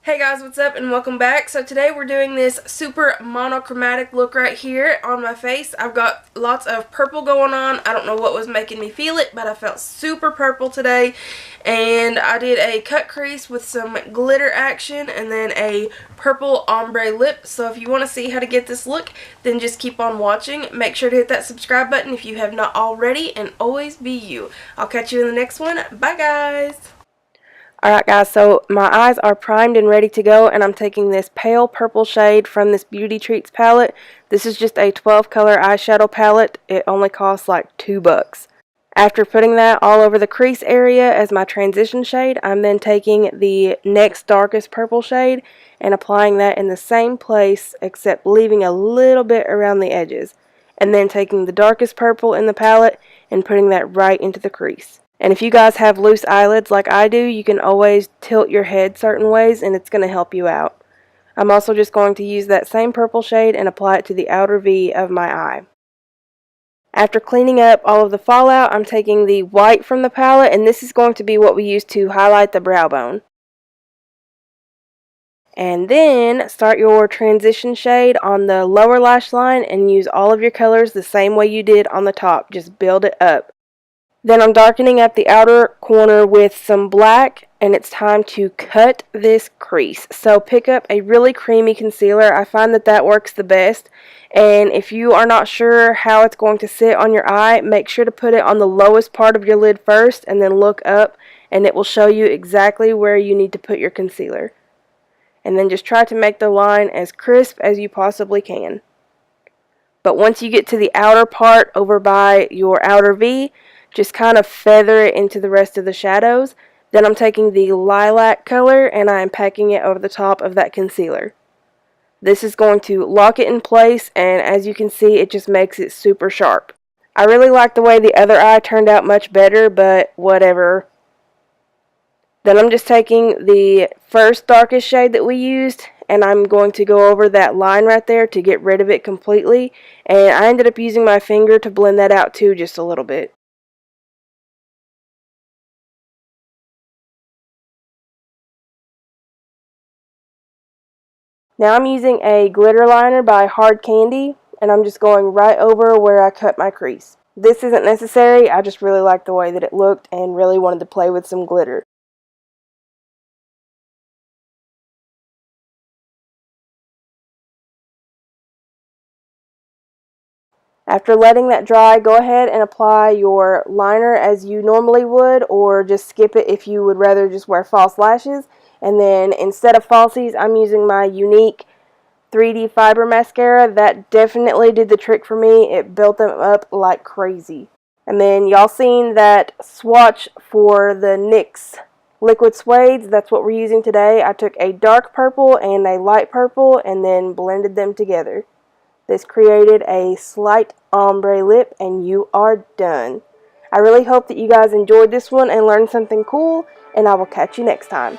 Hey guys, what's up and welcome back. So today we're doing this super monochromatic look right here on my face. I've got lots of purple going on. I don't know what was making me feel it, but I felt super purple today. And I did a cut crease with some glitter action and then a purple ombre lip. So if you want to see how to get this look, then just keep on watching. Make sure to hit that subscribe button if you have not already, and always be you. I'll catch you in the next one. Bye guys! Alright guys, so my eyes are primed and ready to go, and I'm taking this pale purple shade from this Beauty Treats palette. This is just a 12 color eyeshadow palette. It only costs like $2. After putting that all over the crease area as my transition shade, I'm then taking the next darkest purple shade and applying that in the same place except leaving a little bit around the edges. And then taking the darkest purple in the palette and putting that right into the crease. And if you guys have loose eyelids like I do, you can always tilt your head certain ways and it's going to help you out. I'm also just going to use that same purple shade and apply it to the outer V of my eye. After cleaning up all of the fallout, I'm taking the white from the palette, and this is going to be what we use to highlight the brow bone. And then start your transition shade on the lower lash line and use all of your colors the same way you did on the top. Just build it up. Then I'm darkening up the outer corner with some black, and it's time to cut this crease. So pick up a really creamy concealer. I find that works the best. And if you are not sure how it's going to sit on your eye, make sure to put it on the lowest part of your lid first and then look up, and it will show you exactly where you need to put your concealer. And then just try to make the line as crisp as you possibly can. But once you get to the outer part over by your outer V, just kind of feather it into the rest of the shadows. Then I'm taking the lilac color and I'm packing it over the top of that concealer. This is going to lock it in place, and as you can see, it just makes it super sharp. I really like the way the other eye turned out much better, but whatever. Then I'm just taking the first darkest shade that we used, and I'm going to go over that line right there to get rid of it completely. And I ended up using my finger to blend that out too, just a little bit. Now I'm using a glitter liner by Hard Candy, and I'm just going right over where I cut my crease. This isn't necessary, I just really liked the way that it looked and really wanted to play with some glitter. After letting that dry, go ahead and apply your liner as you normally would, or just skip it if you would rather just wear false lashes. And then instead of falsies, I'm using my Younique 3D Fiber Mascara. That definitely did the trick for me. It built them up like crazy. And then y'all seen that swatch for the NYX Liquid Suedes. That's what we're using today. I took a dark purple and a light purple and then blended them together. This created a slight ombre lip, and you are done. I really hope that you guys enjoyed this one and learned something cool, and I will catch you next time.